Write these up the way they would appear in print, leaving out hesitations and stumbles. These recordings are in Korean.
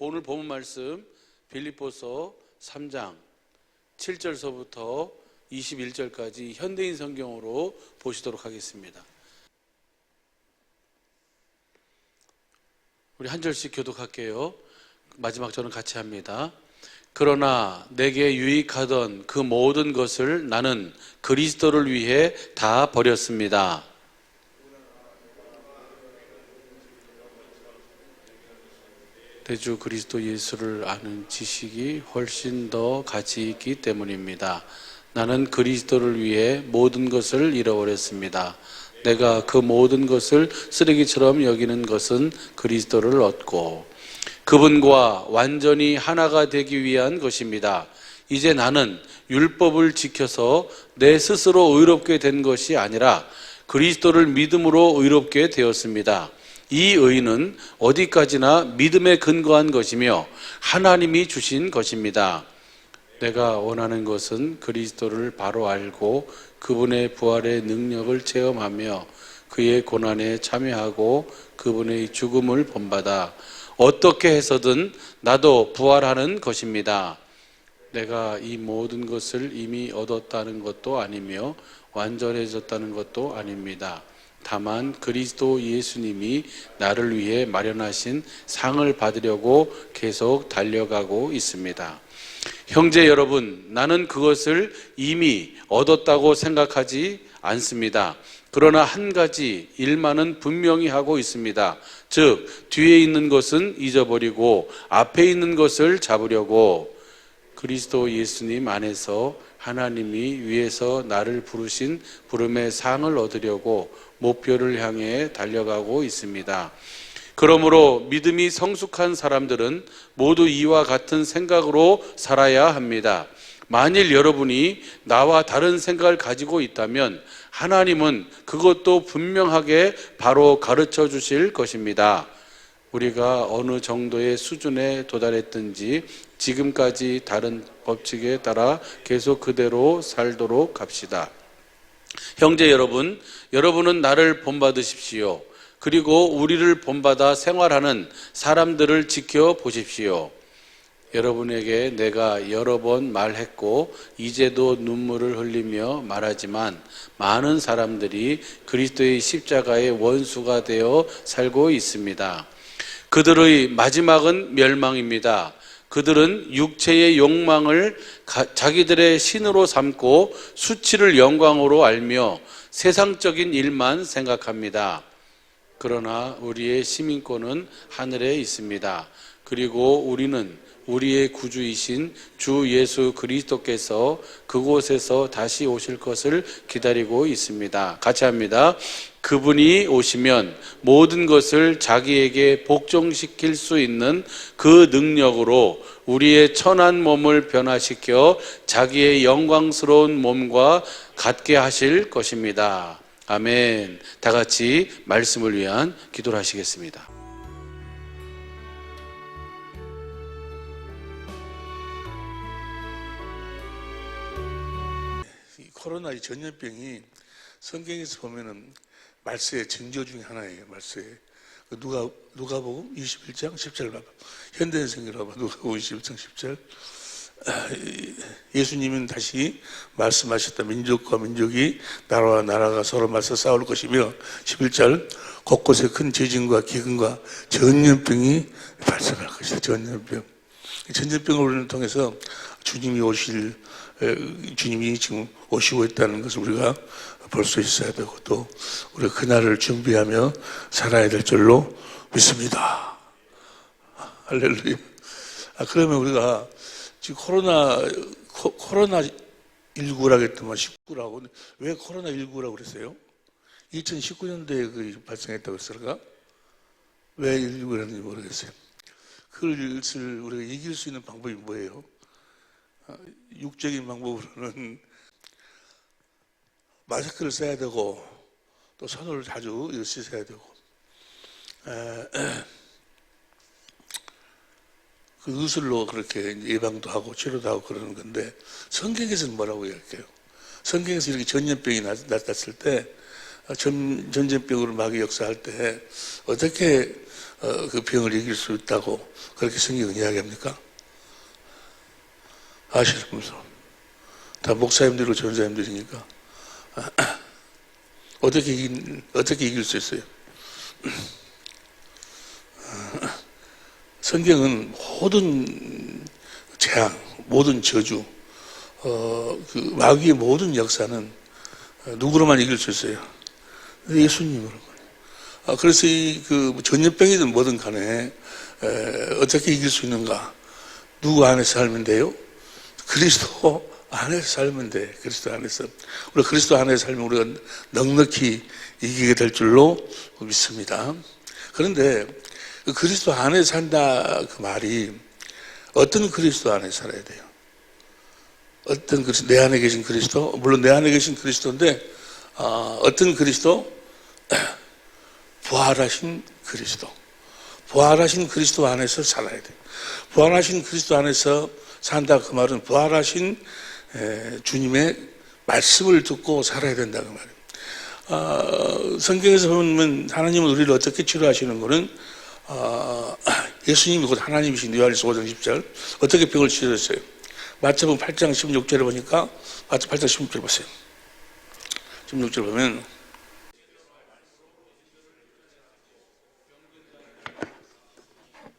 오늘 본문 말씀 빌립보서 3장 7절서부터 21절까지 현대인 성경으로 보시도록 하겠습니다. 우리 한 절씩 교독할게요. 마지막 절은 같이 합니다. 그러나 내게 유익하던 그 모든 것을 나는 그리스도를 위해 다 버렸습니다. 대주 그리스도 예수를 아는 지식이 훨씬 더 가치 있기 때문입니다. 나는 그리스도를 위해 모든 것을 잃어버렸습니다. 내가 그 모든 것을 쓰레기처럼 여기는 것은 그리스도를 얻고 그분과 완전히 하나가 되기 위한 것입니다. 이제 나는 율법을 지켜서 내 스스로 의롭게 된 것이 아니라 그리스도를 믿음으로 의롭게 되었습니다. 이 의는 어디까지나 믿음에 근거한 것이며 하나님이 주신 것입니다. 내가 원하는 것은 그리스도를 바로 알고 그분의 부활의 능력을 체험하며 그의 고난에 참여하고 그분의 죽음을 본받아 어떻게 해서든 나도 부활하는 것입니다. 내가 이 모든 것을 이미 얻었다는 것도 아니며 완전해졌다는 것도 아닙니다. 다만 그리스도 예수님이 나를 위해 마련하신 상을 받으려고 계속 달려가고 있습니다. 형제 여러분, 나는 그것을 이미 얻었다고 생각하지 않습니다. 그러나 한 가지 일만은 분명히 하고 있습니다. 즉, 뒤에 있는 것은 잊어버리고 앞에 있는 것을 잡으려고 그리스도 예수님 안에서 하나님이 위에서 나를 부르신 부름의 상을 얻으려고 목표를 향해 달려가고 있습니다. 그러므로 믿음이 성숙한 사람들은 모두 이와 같은 생각으로 살아야 합니다. 만일 여러분이 나와 다른 생각을 가지고 있다면 하나님은 그것도 분명하게 바로 가르쳐 주실 것입니다. 우리가 어느 정도의 수준에 도달했든지 지금까지 다른 법칙에 따라 계속 그대로 살도록 합시다. 형제 여러분, 여러분은 나를 본받으십시오. 그리고 우리를 본받아 생활하는 사람들을 지켜보십시오. 여러분에게 내가 여러 번 말했고 이제도 눈물을 흘리며 말하지만 많은 사람들이 그리스도의 십자가의 원수가 되어 살고 있습니다. 그들의 마지막은 멸망입니다. 그들은 육체의 욕망을 자기들의 신으로 삼고 수치를 영광으로 알며 세상적인 일만 생각합니다. 그러나 우리의 시민권은 하늘에 있습니다. 그리고 우리는 우리의 구주이신 주 예수 그리스도께서 그곳에서 다시 오실 것을 기다리고 있습니다. 같이 합니다. 그분이 오시면 모든 것을 자기에게 복종시킬 수 있는 그 능력으로 우리의 천한 몸을 변화시켜 자기의 영광스러운 몸과 같게 하실 것입니다. 아멘. 다 같이 말씀을 위한 기도를 하시겠습니다. 코로나 이 전염병이 성경에서 보면은 말세의 징조 중에 하나예요. 말세에 누가복음 21장 10절 봐봐. 현대인 성경으로 봐봐. 누가복음 21장 10절. 예수님은 다시 말씀하셨다. 민족과 민족이 나라와 나라가 서로 맞서 싸울 것이며 11절 곳곳에 큰 지진과 기근과 전염병이 발생할 것이다. 전염병. 전염병을 통해서 주님이 지금 오시고 있다는 것을 우리가 볼 수 있어야 되고 또 우리가 그날을 준비하며 살아야 될 줄로 믿습니다. 할렐루야. 그러면 우리가 지금 코로나19라고 했더만 19라고 왜 코로나19라고 그랬어요? 2019년도에 발생했다고 했을까? 왜 19라는지 모르겠어요. 그것을 우리가 이길 수 있는 방법이 뭐예요? 육적인 방법으로는 마스크를 써야 되고 또 손을 자주 씻어야 되고 그 의술로 그렇게 예방도 하고 치료도 하고 그러는 건데 성경에서는 뭐라고 이야기해요? 성경에서 이렇게 전염병이 나타났을 때 전염병으로 마귀 역사할 때 어떻게 그 병을 이길 수 있다고 그렇게 성경은 이야기합니까? 아시는 분들 다 목사님들이고 전사님들이니까 어떻게 이길 수 있어요? 성경은 모든 재앙, 모든 저주, 그 마귀의 모든 역사는 누구로만 이길 수 있어요? 예수님으로. 그래서 그 전염병이든 뭐든 간에 어떻게 이길 수 있는가? 누구 안에서 살면 돼요? 그리스도 안에서 살면 돼. 그리스도 안에서. 우리 그리스도 안에서 살면 우리가 넉넉히 이기게 될 줄로 믿습니다. 그런데 그 그리스도 안에 산다 그 말이 어떤 그리스도 안에 살아야 돼요? 어떤 그리스도? 내 안에 계신 그리스도? 물론 내 안에 계신 그리스도인데 어떤 그리스도? 부활하신 그리스도. 부활하신 그리스도 안에서 살아야 돼요. 부활하신 그리스도 안에서 산다 그 말은 부활하신 주님의 말씀을 듣고 살아야 된다 그 말이에요. 성경에서 보면 하나님은 우리를 어떻게 치료하시는 거는 예수님이 곧 하나님이신 요한일서 5장 10절 어떻게 병을 치료했어요? 마태복음 8장 16절에 보니까 마태 8장 16절 보세요. 16절 보면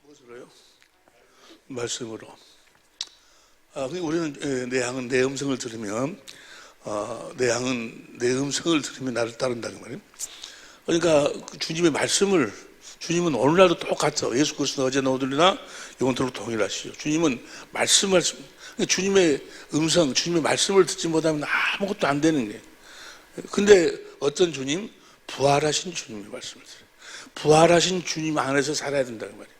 무엇으로요? 말씀으로. 우리는 내 양은 내 음성을 들으면 내 양은 내 음성을 들으면 나를 따른다 그 말이에요. 그러니까 주님의 말씀을 주님은 오늘날도 똑같아. 예수 그리스도 어제나 오늘이나 영원토록 동일하시죠. 주님은 말씀 주님의 음성, 주님의 말씀을 듣지 못하면 아무것도 안 되는 거예요. 근데 어떤 주님? 부활하신 주님의 말씀을 들어요. 부활하신 주님 안에서 살아야 된다는 말이에요.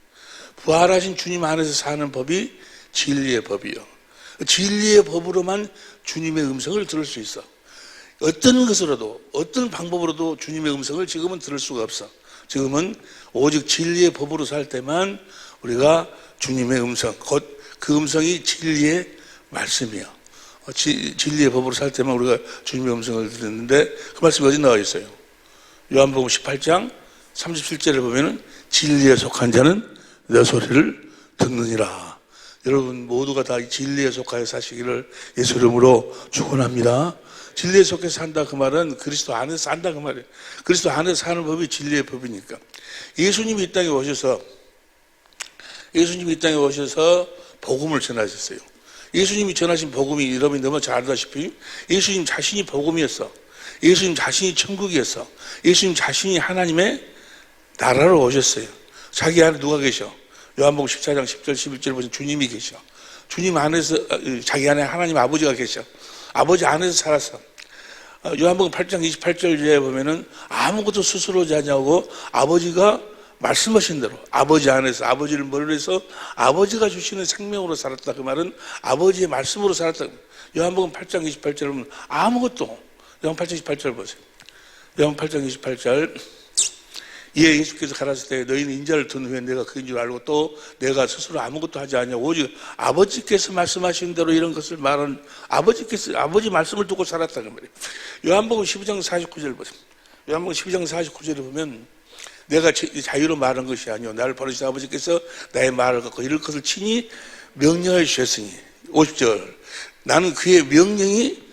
부활하신 주님 안에서 사는 법이 진리의 법이요. 진리의 법으로만 주님의 음성을 들을 수 있어. 어떤 것으로도 어떤 방법으로도 주님의 음성을 지금은 들을 수가 없어. 지금은 오직 진리의 법으로 살 때만 우리가 주님의 음성, 곧 그 음성이 진리의 말씀이요. 진리의 법으로 살 때만 우리가 주님의 음성을 듣는데 그 말씀이 어디 나와 있어요? 요한복음 18장 37절에 보면은 진리에 속한 자는 내 소리를 듣느니라. 여러분 모두가 다 진리에 속하여 사시기를 예수 이름으로 축원합니다. 진리에 속해 산다 그 말은 그리스도 안에서 산다 그 말이에요. 그리스도 안에서 사는 법이 진리의 법이니까. 예수님이 이 땅에 오셔서 복음을 전하셨어요. 예수님이 전하신 복음이 여러분이 너무 잘 알다시피 예수님 자신이 복음이었어. 예수님 자신이 천국이었어. 예수님 자신이 하나님의 나라로 오셨어요. 자기 안에 누가 계셔? 요한복음 14장 10절 11절 보시면 주님이 계셔. 주님 안에서 자기 안에 하나님 아버지가 계셔. 아버지 안에서 살았어. 요한복음 8장 28절에 보면은 아무것도 스스로 하지 않냐고 아버지가 말씀하신 대로 아버지 안에서 아버지를 머리로 해서 아버지가 주시는 생명으로 살았다. 그 말은 아버지의 말씀으로 살았다. 요한복음 8장 28절을 보면 아무것도 요한 8장 28절 보세요. 요한 8장 28절 이에 예수께서 가라사대 때 너희는 인자를 든 후에 내가 그인 줄 알고 또 내가 스스로 아무것도 하지 않냐고 오직 아버지께서 말씀하신 대로 이런 것을 말한 아버지께서 아버지 말씀을 듣고 살았다는 말이에요. 요한복음 12장 49절 보세요. 요한복음 12장 49절에 보면 내가 자유로 말한 것이 아니오 나를 보내신 아버지께서 나의 말을 갖고 이럴 것을 친히 명령해 주셨으니 50절 나는 그의 명령이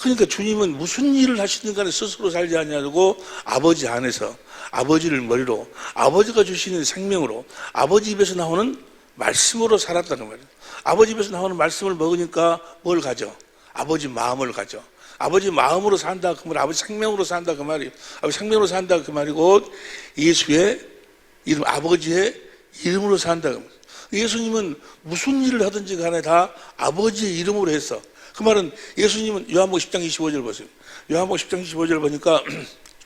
그러니까 주님은 무슨 일을 하시든 간에 스스로 살지 않냐고 아버지 안에서 아버지를 머리로 아버지가 주시는 생명으로 아버지 입에서 나오는 말씀으로 살았다는 말이에요. 아버지 입에서 나오는 말씀을 먹으니까 뭘 가져? 아버지 마음을 가져. 아버지 마음으로 산다 그 말, 아버지 생명으로 산다 그 말이에요. 아버지 생명으로 산다 그 말이고 예수의 이름, 아버지의 이름으로 산다. 예수님은 무슨 일을 하든지 간에 다 아버지의 이름으로 했어. 그 말은 예수님은 요한복음 10장 25절 보세요. 요한복음 10장 25절 보니까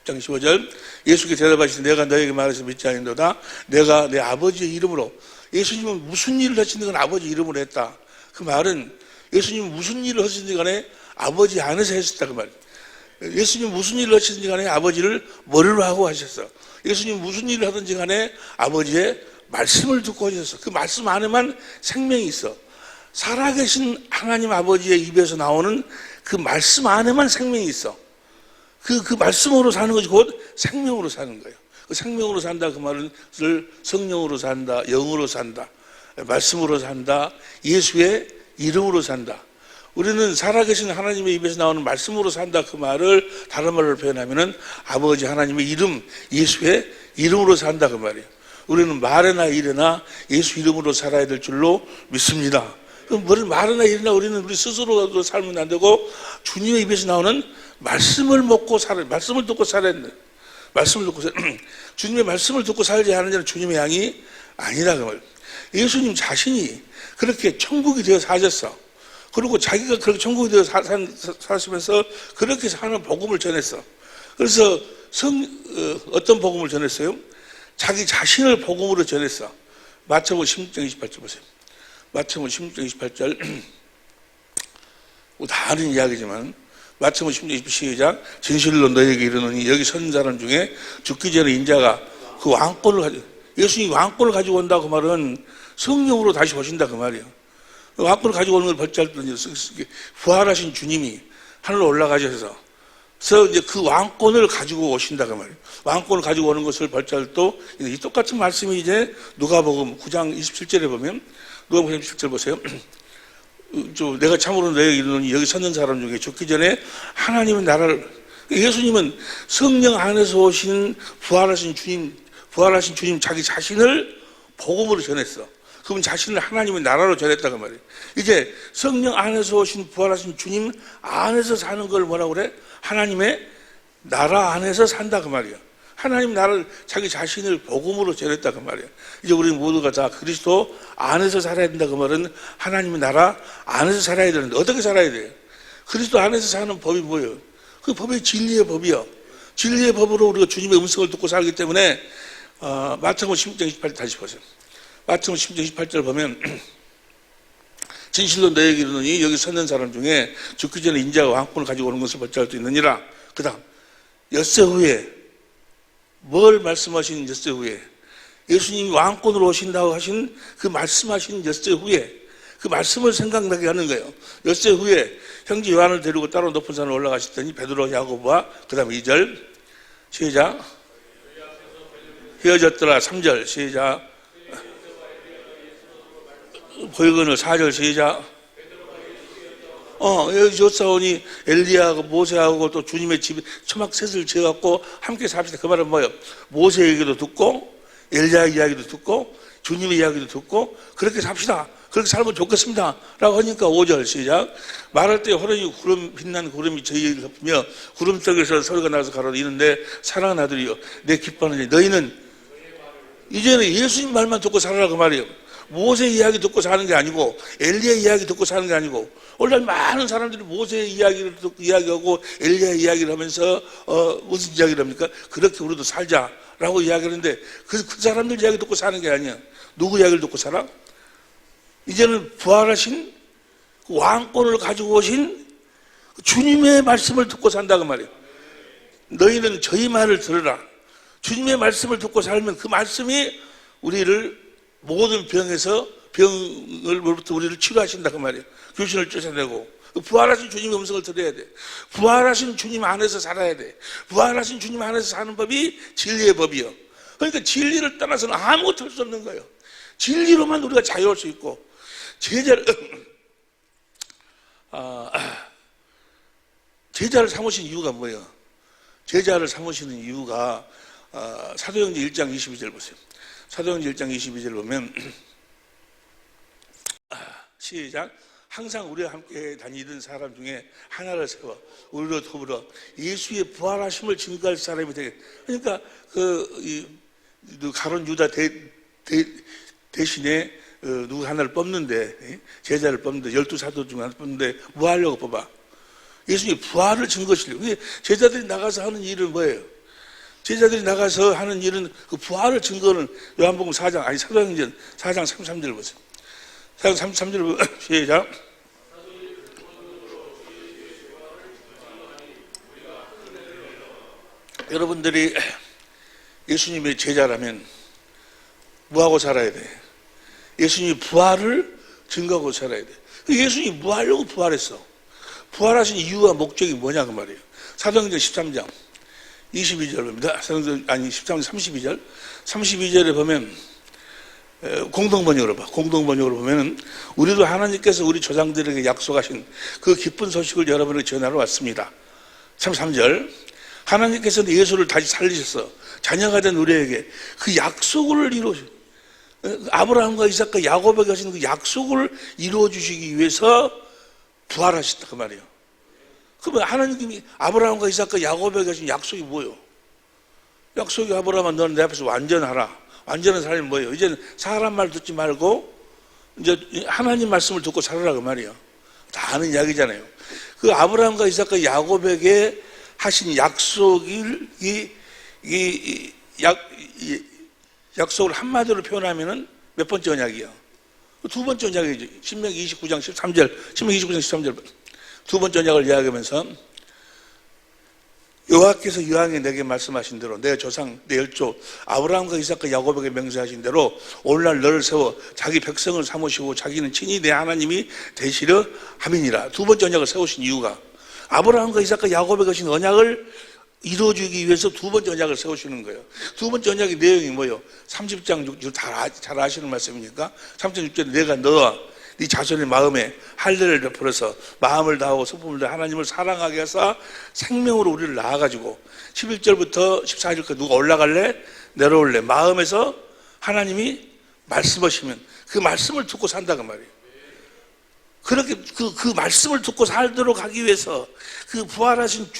10장 25절 예수께서 대답하시되 내가 너에게 말해서 믿지 아니하노다. 내가 내 아버지의 이름으로 예수님은 무슨 일을 하시든 간에 아버지 이름으로 했다. 그 말은 예수님은 무슨 일을 하시든 간에 아버지 안에서 했었다 그 말이에요. 예수님 무슨 일을 하시든지 간에 아버지를 머리로 하고 하셨어. 예수님 무슨 일을 하든지 간에 아버지의 말씀을 듣고 하셨어. 그 말씀 안에만 생명이 있어. 살아계신 하나님 아버지의 입에서 나오는 그 말씀 안에만 생명이 있어. 그 말씀으로 사는 것이 곧 생명으로 사는 거예요. 그 생명으로 산다 그 말은 성령으로 산다, 영으로 산다, 말씀으로 산다, 예수의 이름으로 산다. 우리는 살아계신 하나님의 입에서 나오는 말씀으로 산다 그 말을 다른 말로 표현하면은 아버지 하나님의 이름, 예수의 이름으로 산다 그 말이에요. 우리는 말에나 일에나 예수 이름으로 살아야 될 줄로 믿습니다. 그럼 말이나 일이나 우리는 우리 스스로 살면 안 되고 주님의 입에서 나오는 말씀을 먹고 살아야, 말씀을 듣고 살아야 된다. 말씀을 듣고 주님의 말씀을 듣고 살지 않은 자는 주님의 양이 아니라 그 말이에요. 예수님 자신이 그렇게 천국이 되어 사셨어. 그리고 자기가 그렇게 천국이 되어 사시면서 그렇게 사는 복음을 전했어. 그래서 어떤 복음을 전했어요? 자기 자신을 복음으로 전했어. 마태복음 16장 28절 보세요. 마태복음 16장 28절 다 아는 이야기지만 마태복음 16장 28절 시작. 진실로 너에게 이르노니 여기 선 사람 중에 죽기 전에 인자가 그 왕권을 가지고, 예수님이 왕권을 가지고 온다고 그 말은 성령으로 다시 오신다 그 말이에요. 왕권을 가지고 오는 걸 벌짤 부활하신 주님이 하늘로 올라가셔서 이제 그 왕권을 가지고 오신다 그 말이에요. 왕권을 가지고 오는 것을 벌짤도 이 똑같은 말씀이 이제 누가복음 9장 27절에 보면 누가복음 27절 보세요. 내가 참으로 너에게 이르노니 여기 섰는 사람 중에 죽기 전에 하나님의 나라를, 예수님은 성령 안에서 오신 부활하신 주님 자기 자신을 복음으로 전했어. 그분 자신을 하나님의 나라로 전했다 그 말이에요. 이제 성령 안에서 오신 부활하신 주님 안에서 사는 걸 뭐라고 그래? 하나님의 나라 안에서 산다 그 말이에요. 하나님 나라를 자기 자신을 복음으로 전했다 그 말이에요. 이제 우리 모두가 다 그리스도 안에서 살아야 된다 그 말은 하나님의 나라 안에서 살아야 되는데 어떻게 살아야 돼요? 그리스도 안에서 사는 법이 뭐예요? 그 법이 진리의 법이요. 진리의 법으로 우리가 주님의 음성을 듣고 살기 때문에 마태복음 16장 28절 다시 보세요. 마태복음 16장 28절 보면 진실로 너에게 이르노니 여기 섰는 사람 중에 죽기 전에 인자가 왕권을 가지고 오는 것을 벌짤 수 있느니라. 그 다음 엿새 후에 뭘 말씀하신 엿새 후에 예수님이 왕권으로 오신다고 하신 그 말씀하신 엿새 후에 그 말씀을 생각나게 하는 거예요. 엿새 후에 형제 요한을 데리고 따로 높은 산을 올라가시더니 베드로 야고보와 그 다음 2절 시작 헤어졌더라 3절 시작 보이거늘 4절 시작 여기 조사원이 엘리야하고 모세하고 또 주님의 집에 초막셋을 지어갖고 함께 삽시다. 그 말은 뭐예요? 모세 얘기도 듣고 엘리야 이야기도 듣고 주님의 이야기도 듣고 그렇게 삽시다. 그렇게 살면 좋겠습니다 라고 하니까 5절 시작 말할 때 호련히 빛난 구름이 저희를 덮으며 구름떡에서 소리가 나서 가로되 이는데 사랑하는 아들이여 내 기뻐하는 자 너희는 이제는 예수님 말만 듣고 살아라 그 말이에요. 모세 이야기 듣고 사는 게 아니고 엘리야 이야기 듣고 사는 게 아니고 오늘날 많은 사람들이 모세 이야기를 듣고 이야기하고 엘리야 이야기를 하면서 무슨 이야기를 합니까? 그렇게 우리도 살자라고 이야기하는데 그 사람들 이야기 듣고 사는 게 아니야. 누구 이야기를 듣고 살아? 이제는 부활하신 왕권을 가지고 오신 주님의 말씀을 듣고 산다 그 말이에요. 너희는 저희 말을 들으라. 주님의 말씀을 듣고 살면 그 말씀이 우리를 모든 병으로부터 우리를 치료하신다 그 말이에요. 귀신을 쫓아내고 부활하신 주님의 음성을 들어야 돼. 부활하신 주님 안에서 살아야 돼. 부활하신 주님 안에서 사는 법이 진리의 법이요. 그러니까 진리를 떠나서는 아무것도 할 수 없는 거예요. 진리로만 우리가 자유할 수 있고 제자를 삼으신 이유가 뭐예요? 제자를 삼으시는 이유가 사도행전 1장 22절 보세요. 사도행전 1장 22절 보면 시작 항상 우리와 함께 다니던 사람 중에 하나를 세워 우리로 더불어 예수의 부활하심을 증거할 사람이 되게. 그러니까 가론 유다 대신에 누구 하나를 뽑는데 제자를 뽑는데 12사도 중 하나를 뽑는데 뭐 하려고 뽑아? 예수님이 부활을 증거시려고. 제자들이 나가서 하는 일은 뭐예요? 제자들이 나가서 하는 일은 그 부활을 증거는 요한복음 4장 아니 사도행전 4장 33절 보세요. 4장 33절 시작 여러분들이 예수님의 제자라면 뭐하고 살아야 돼? 예수님이 부활을 증거하고 살아야 돼. 예수님이 뭐 하려고 부활했어? 부활하신 이유와 목적이 뭐냐 그 말이에요. 사도행전 13장 22절 봅니다. 아니 13절 32절. 32절에 보면 공동번역으로 봐. 공동번역으로 보면은 우리도 하나님께서 우리 조상들에게 약속하신 그 기쁜 소식을 여러분에게 전하러 왔습니다. 33절. 하나님께서는 예수를 다시 살리셔서 자녀가 된 우리에게 그 약속을 이루시 아브라함과 이삭과 야곱에게 하신 그 약속을 이루어 주시기 위해서 부활하셨다 그 말이에요. 그러면 하나님이 아브라함과 이삭과 야곱에게 하신 약속이 뭐예요? 약속이 아브라함아 너는 내 앞에서 완전하라. 완전한 사람이 뭐예요? 이제는 사람 말 듣지 말고 이제 하나님 말씀을 듣고 살아라 그 말이에요. 다 아는 이야기잖아요. 그 아브라함과 이삭과 야곱에게 하신 약속을 약속을 한마디로 표현하면은 몇 번째 언약이요? 두 번째 언약이죠. 신명기 29장 13절, 신명기 29장 13절 두 번째 언약을 이야기하면서 여호와께서 이왕에 내게 말씀하신 대로 내 조상 내 열조 아브라함과 이삭과 야곱에게 맹세하신 대로 오늘날 너를 세워 자기 백성을 삼으시고 자기는 친히 내 하나님이 되시려 함이니라. 두 번째 언약을 세우신 이유가 아브라함과 이삭과 야곱에게 하신 언약을 이루어주기 위해서 두 번째 언약을 세우시는 거예요. 두 번째 언약의 내용이 뭐예요? 30장 6절 잘 아시는 말씀이니까 30장 6절에 내가 너와 네 자손의 마음에 할례를 베풀어서 마음을 다하고 성품을 다해 하나님을 사랑하게 해서 생명으로 우리를 낳아가지고 11절부터 14절까지 누가 올라갈래? 내려올래? 마음에서 하나님이 말씀하시면 그 말씀을 듣고 산다 그 말이에요. 그렇게 그 말씀을 듣고 살도록 하기 위해서 그 부활하신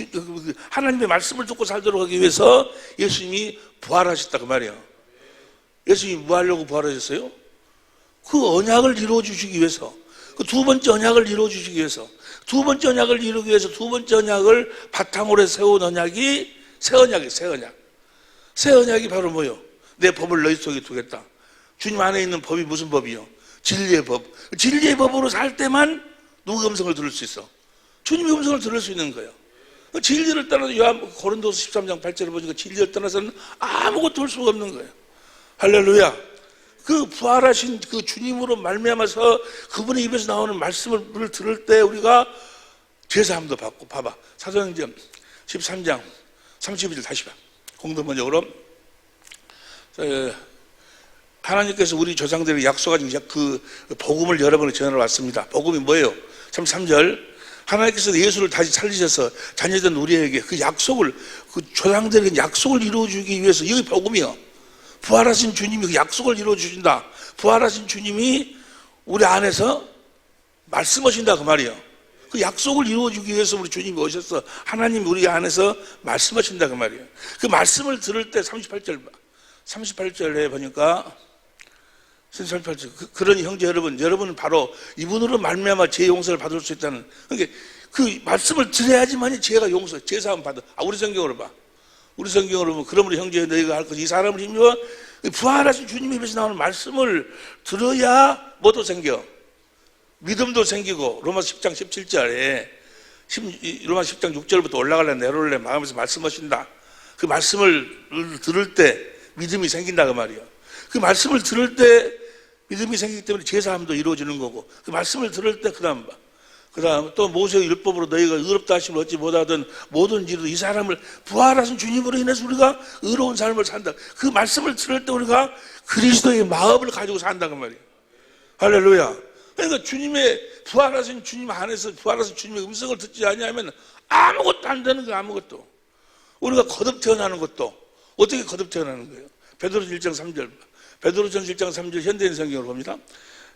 하나님의 말씀을 듣고 살도록 하기 위해서 예수님이 부활하셨다 그 말이에요. 예수님이 뭐 하려고 부활하셨어요? 그 언약을 이루어 주시기 위해서, 그 두 번째 언약을 이루어 주시기 위해서, 두 번째 언약을 이루기 위해서 두 번째 언약을 바탕으로 세운 언약이 새 언약이에요. 새 언약. 새 언약이 바로 뭐예요? 내 법을 너희 속에 두겠다. 주님 안에 있는 법이 무슨 법이요? 진리의 법. 진리의 법으로 살 때만 누구의 음성을 들을 수 있어? 주님의 음성을 들을 수 있는 거예요. 진리를 떠나서 고린도서 13장 8절을 보니까 진리를 떠나서는 아무것도 할 수가 없는 거예요. 할렐루야. 그 부활하신 그 주님으로 말미암아서 그분의 입에서 나오는 말씀을 들을 때 우리가 제사함도 받고 봐봐. 사도행전 13장 32절 다시 봐. 공동번역으로 하나님께서 우리 조상들에게 약속하신 그 복음을 여러분에게 전하러 왔습니다. 복음이 뭐예요? 33절 하나님께서 예수를 다시 살리셔서 자녀된 우리에게 그 약속을 그 조상들에게 약속을 이루어주기 위해서 이게 복음이요. 부활하신 주님이 그 약속을 이루어주신다. 부활하신 주님이 우리 안에서 말씀하신다 그 말이에요. 그 약속을 이루어주기 위해서 우리 주님이 오셔서 하나님이 우리 안에서 말씀하신다 그 말이에요. 그 말씀을 들을 때 38절에 보니까 38절 그러니 형제 여러분은 바로 이분으로 말미암아 죄 용서를 받을 수 있다는 그러니까 그 말씀을 들어야지만이 죄가 용서 제사함 받아. 우리 성경으로 봐. 우리 성경으로 보면 그러므로 형제 너희가 할 것이 이 사람을 힘입어 부활하신 주님의 입에서 나오는 말씀을 들어야 뭐도 생겨? 믿음도 생기고 로마서 10장 17절에 로마서 10장 6절부터 올라갈래 내려올래 마음에서 말씀하신다. 그 말씀을 들을 때 믿음이 생긴다 그 말이에요. 그 말씀을 들을 때 믿음이 생기기 때문에 제사함도 이루어지는 거고 그 말씀을 들을 때 그 다음 또 모세의 율법으로 너희가 의롭다 하심을 얻지 못하던 모든 일로 이 사람을 부활하신 주님으로 인해서 우리가 의로운 삶을 산다. 그 말씀을 들을 때 우리가 그리스도의 마음을 가지고 산다 그 말이에요. 할렐루야. 그러니까 주님의 부활하신 주님 안에서 부활하신 주님의 음성을 듣지 않으면 아무것도 안 되는 거예요. 아무것도. 우리가 거듭 태어나는 것도 어떻게 거듭 태어나는 거예요? 베드로전 1장 3절 베드로전 1장 3절 현대인 성경을 봅니다.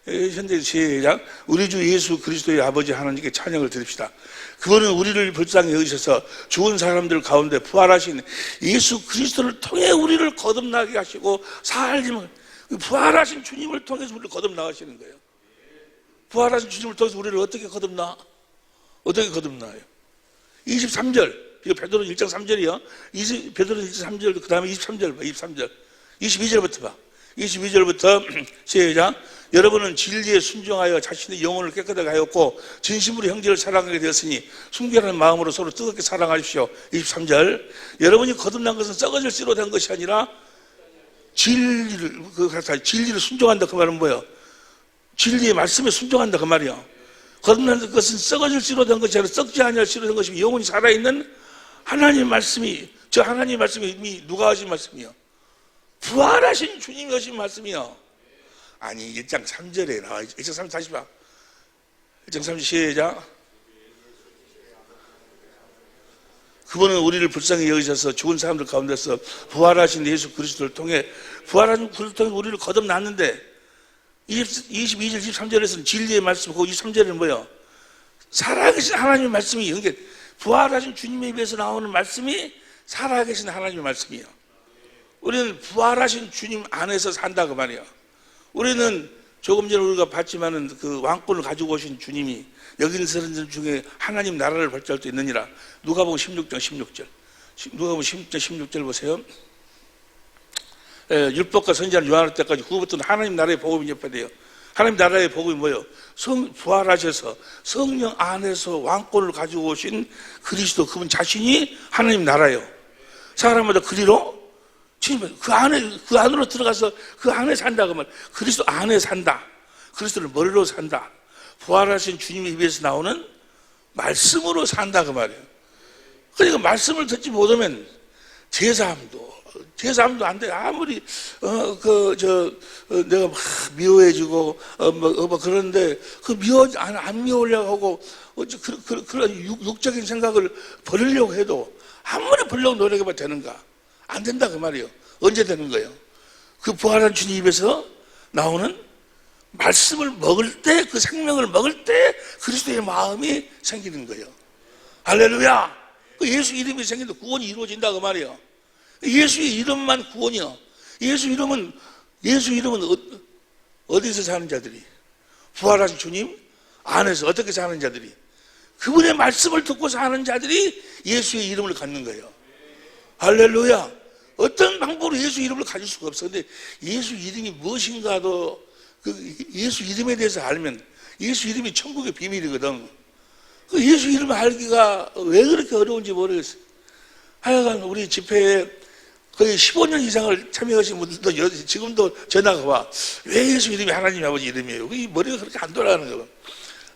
현대인 시작 우리 주 예수 그리스도의 아버지 하나님께 찬양을 드립시다. 그분은 우리를 불쌍히 여기셔서 죽은 사람들 가운데 부활하신 예수 그리스도를 통해 우리를 거듭나게 하시고 살림을 부활하신 주님을 통해서 우리를 거듭나가시는 거예요. 부활하신 주님을 통해서 우리를 어떻게 거듭나? 어떻게 거듭나요? 23절 이거 베드로전 1장 3절이요. 베드로전 1장 3절 그 다음에 23절 봐. 23절 22절부터 봐. 22절부터 시작 여러분은 진리에 순종하여 자신의 영혼을 깨끗하게 하였고 진심으로 형제를 사랑하게 되었으니 순결한 마음으로 서로 뜨겁게 사랑하십시오. 23절 여러분이 거듭난 것은 썩어질 씨로 된 것이 아니라 진리를 순종한다 그 말은 뭐예요? 진리의 말씀에 순종한다 그 말이야. 거듭난 것은 썩어질 씨로 된 것이 아니라 썩지 아니할 씨로 된 것이며 영혼이 살아있는 하나님의 말씀이 저 하나님 말씀이 이미 누가 하신 말씀이요? 부활하신 주님이 하신 말씀이요. 아니 1장 3절에 나와. 1장 3절 다시 봐. 1장 3절 시작. 그분은 우리를 불쌍히 여기셔서 죽은 사람들 가운데서 부활하신 예수 그리스도를 통해 부활하신 그리스도를 통해 우리를 거듭났는데 22절 23절에서는 진리의 말씀, 그 23절에는 뭐예요? 살아계신 하나님의 말씀이, 그러니까 부활하신 주님의 입에서 나오는 말씀이 살아계신 하나님의 말씀이에요. 우리는 부활하신 주님 안에서 산다 그 말이에요. 우리는 조금 전에 우리가 봤지만은 그 왕권을 가지고 오신 주님이 여기 있는 사람들 중에 하나님 나라를 발전할 수 있느니라. 누가복음 16절. 누가복음 16장 16절 보세요. 율법과 선지자를 요한할 때까지 그부터는 하나님 나라의 복음이 접해돼요. 하나님 나라의 복음이 뭐예요? 부활하셔서 성령 안에서 왕권을 가지고 오신 그리스도, 그분 자신이 하나님 나라예요. 사람마다 그리로 그 안으로 들어가서 그 안에 산다 그 말. 그리스도 안에 산다. 그리스도를 머리로 산다. 부활하신 주님의 입에서 나오는 말씀으로 산다 그 말이에요. 그러니까 말씀을 듣지 못하면 제사함도 안 돼. 아무리 내가 막 미워해지고 그런데 그 안 미워하려고 하고 그런 육적인 생각을 버리려고 해도 아무리 버리려고 노력해봐 되는가? 안 된다 그 말이에요. 언제 되는 거예요? 그 부활한 주님 입에서 나오는 말씀을 먹을 때, 그 생명을 먹을 때 그리스도의 마음이 생기는 거예요. 할렐루야. 그 예수 이름이 생긴다 구원이 이루어진다 그 말이에요. 예수의 이름만 구원이요. 예수 이름은 어디서 사는 자들이? 부활하신 주님 안에서 어떻게 사는 자들이? 그분의 말씀을 듣고 사는 자들이 예수의 이름을 갖는 거예요. 할렐루야. 어떤 방법으로 예수 이름을 가질 수가 없어. 근데 예수 이름이 무엇인가도 그 예수 이름에 대해서 알면 예수 이름이 천국의 비밀이거든. 그 예수 이름을 알기가 왜 그렇게 어려운지 모르겠어요. 하여간 우리 집회에 거의 15년 이상을 참여하신 분들도 지금도 전화가 와. 왜 예수 이름이 하나님 아버지 이름이에요? 이 머리가 그렇게 안 돌아가는 거예요.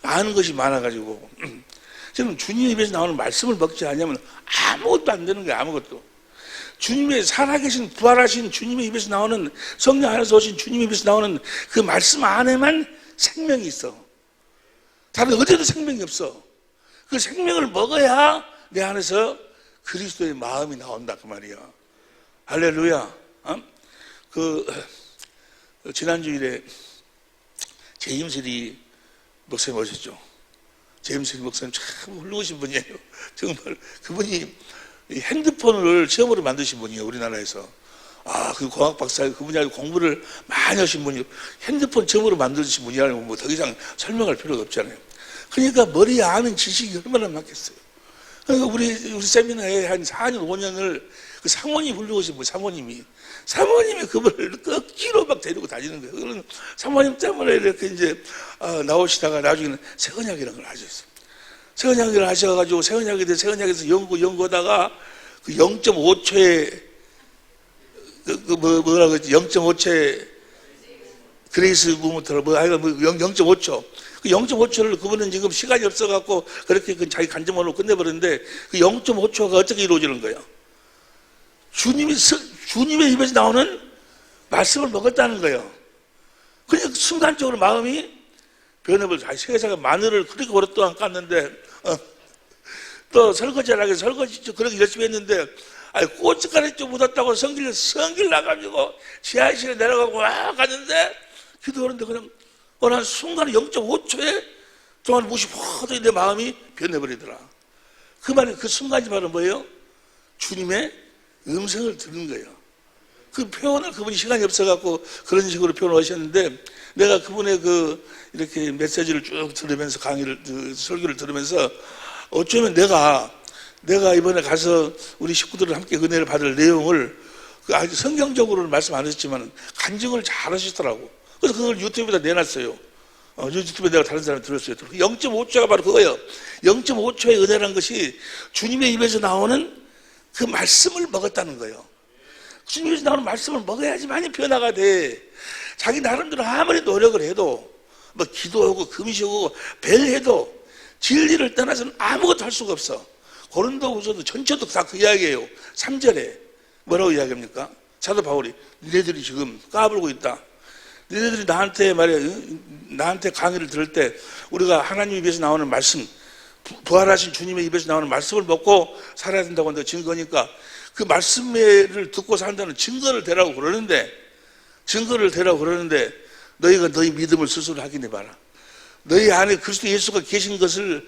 아는 것이 많아가지고. 저는 주님 입에서 나오는 말씀을 먹지 않으면 아무것도 안 되는 거예요. 아무것도. 주님의 살아계신 부활하신 주님의 입에서 나오는 성령 안에서 오신 주님의 입에서 나오는 그 말씀 안에만 생명이 있어. 다른 어디도 생명이 없어. 그 생명을 먹어야 내 안에서 그리스도의 마음이 나온다 그 말이야. 할렐루야. 지난주일에 제임스리 목사님 오셨죠. 제임스리 목사님 참 훌륭하신 분이에요. 정말 그분이 핸드폰을 처음으로 만드신 분이에요. 우리나라에서. 그 공학 박사 그분이 아주 공부를 많이 하신 분이 핸드폰 처음으로 만드신 분이라면 뭐 더 이상 설명할 필요가 없잖아요. 그러니까 머리에 아는 지식이 얼마나 많겠어요. 그러니까 우리 세미나에 한 4년 5년을 그 사모님 훌륭하신 분 사모님이 그분을 억지로 막 데리고 다니는 거예요. 그런 사모님 때문에 이렇게 이제 나오시다가 나중에는 세언약이라는 걸 하셨어요. 세언약을 하셔가지고 세언약에서 연구하다가 그 0.5초에 뭐라고 그러지? 0.5초에 그레이스 무브먼트로 0.5초. 그 0.5초를 그분은 지금 시간이 없어갖고 그렇게 자기 간증으로 끝내버렸는데 그 0.5초가 어떻게 이루어지는 거예요? 주님의 입에서 나오는 말씀을 먹었다는 거예요. 그냥 순간적으로 마음이 변해버렸어요. 세상에 마늘을 그렇게 오랫동안 깠는데 또 설거지를 하게 설거지 그렇게 열심히 했는데 고춧가루 좀 묻었다고 성길 나가지고 지하실에 내려가고 와 갔는데 기도하는데 그냥 한 순간에 0.5초에 동안 무시 퍼져 내 마음이 변해버리더라. 그 말이 그 순간이 바로 뭐예요? 주님의 음성을 듣는 거예요. 그 표현을 그분이 시간이 없어갖고 그런 식으로 표현을 하셨는데 내가 그분의 이렇게 메시지를 쭉 들으면서 설교를 들으면서 어쩌면 내가 이번에 가서 우리 식구들을 함께 은혜를 받을 내용을 아주 성경적으로는 말씀 안 하셨지만 간증을 잘 하시더라고. 그래서 그걸 유튜브에다 내놨어요. 유튜브에 내가 다른 사람이 들었어요. 0.5초가 바로 그거예요. 0.5초의 은혜라는 것이 주님의 입에서 나오는 그 말씀을 먹었다는 거예요. 주님의 입에서 나오는 말씀을 먹어야지만이 변화가 돼. 자기 나름대로 아무리 노력을 해도 뭐 기도하고 금식하고 벨해도 진리를 떠나서는 아무것도 할 수가 없어. 고린도후서도 전체도 다 그 이야기예요. 3절에 뭐라고 이야기합니까? 사도 바울이 니네들이 지금 까불고 있다. 니네들이 나한테 말이야, 나한테 강의를 들을 때 우리가 하나님 입에서 나오는 말씀, 부활하신 주님의 입에서 나오는 말씀을 먹고 살아야 된다고 한다 증거니까 그 말씀을 듣고 산다는 증거를 대라고 그러는데 너희가 너희 믿음을 스스로 확인해 봐라. 너희 안에 그리스도 예수가 계신 것을,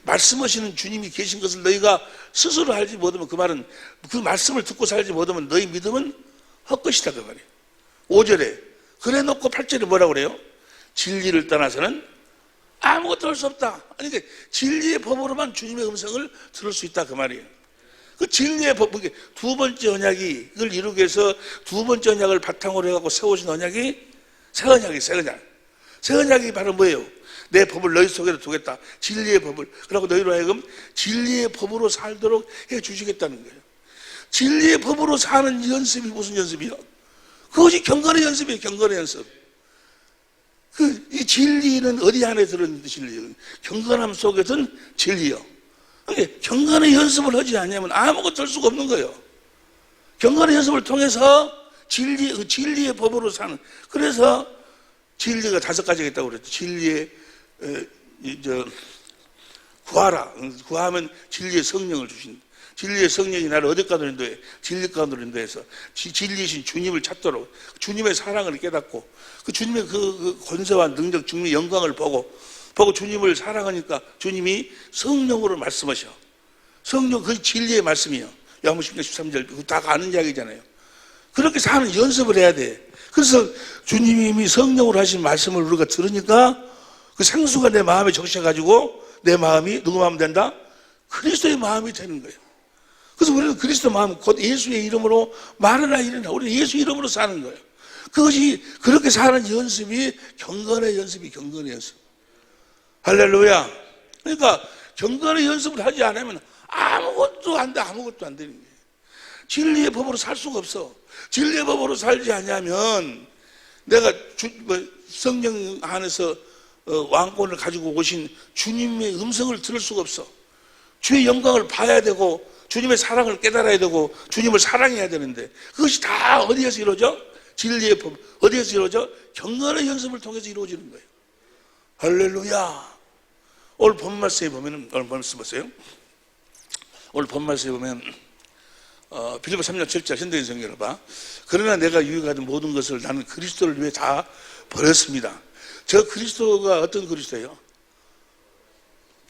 말씀하시는 주님이 계신 것을 너희가 스스로 알지 못하면, 그 말은 그 말씀을 듣고 살지 못하면 너희 믿음은 헛것이다 그 말이에요. 5절에 그래 놓고 8절에 뭐라고 그래요? 진리를 떠나서는 아무것도 할 수 없다. 아니, 그러니까 진리의 법으로만 주님의 음성을 들을 수 있다 그 말이에요. 그 진리의 법, 두 번째 언약이 이걸 이루기 위해서 두 번째 언약을 바탕으로 해갖고 세우신 언약이 새 언약이 새 언약이 바로 뭐예요? 내 법을 너희 속에 두겠다. 진리의 법을. 그러고 너희로 하여금 진리의 법으로 살도록 해 주시겠다는 거예요. 진리의 법으로 사는 연습이 무슨 연습이요? 그것이 경건의 연습이에요. 경건의 연습. 이 진리는 어디 안에 들어있는데 진리요? 경건함 속에 든 진리요. 경건의 연습을 하지 않으면 아무것도 할 수가 없는 거예요. 경건의 연습을 통해서 진리의 법으로 사는. 그래서 진리가 5가지가 있다고 그랬죠. 진리의 구하라. 구하면 진리의 성령을 주신다. 진리의 성령이 나를 어디 가도 인도해? 진리 가도 인도해서 진리이신 주님을 찾도록 주님의 사랑을 깨닫고 그 주님의 그 권세와 능력, 주님의 영광을 보고 주님을 사랑하니까 주님이 성령으로 말씀하셔. 성령 그 진리의 말씀이요. 요한복음 10장 13절 다 아는 이야기잖아요. 그렇게 사는 연습을 해야 돼. 그래서 주님이 성령으로 하신 말씀을 우리가 들으니까 그 생수가 내 마음에 적셔가지고 내 마음이 누구 마음 된다? 그리스도의 마음이 되는 거예요. 그래서 우리는 그리스도 마음, 곧 예수의 이름으로 말하라 이르라. 우리는 예수 이름으로 사는 거예요. 그것이 그렇게 사는 연습이 경건의 연습이 경건의 연습. 할렐루야. 그러니까 경건의 연습을 하지 않으면 아무것도 안 돼. 아무것도 안 되는 거예요. 진리의 법으로 살 수가 없어. 진리의 법으로 살지 않으면 내가 성령 안에서 왕권을 가지고 오신 주님의 음성을 들을 수가 없어. 주의 영광을 봐야 되고 주님의 사랑을 깨달아야 되고 주님을 사랑해야 되는데 그것이 다 어디에서 이루어져? 진리의 법. 어디에서 이루어져? 경건의 연습을 통해서 이루어지는 거예요. 할렐루야. 오늘 본 말씀에 보면은, 오늘 말씀 보세요. 오늘 본 말씀에 보면 빌립보 3장 7절 현대인 성경을 봐. 그러나 내가 유익하던 모든 것을 나는 그리스도를 위해 다 버렸습니다. 저 그리스도가 어떤 그리스도예요?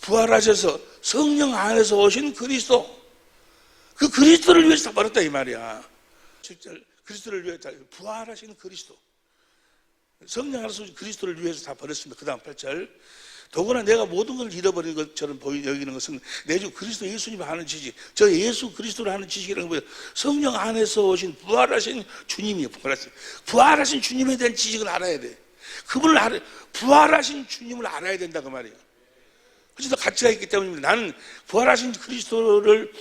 부활하셔서 성령 안에서 오신 그리스도. 그 그리스도를 위해서 다 버렸다 이 말이야. 7절 그리스도를 위해 다 부활하신 그리스도. 성령 안에서 오신 그리스도를 위해서 다 버렸습니다. 그 다음 8절 더구나 내가 모든 걸 잃어버린 것처럼 여기는 것은 내 주 그리스도 예수님 아는 지식. 저 예수 그리스도를 아는 지식이라는 거예요. 성령 안에서 오신 부활하신 주님이에요. 부활하신 주님에 대한 지식을 알아야 돼. 그분을 부활하신 주님을 알아야 된다 그 말이에요. 그래서 가치가 있기 때문입니다. 나는 부활하신 그리스도를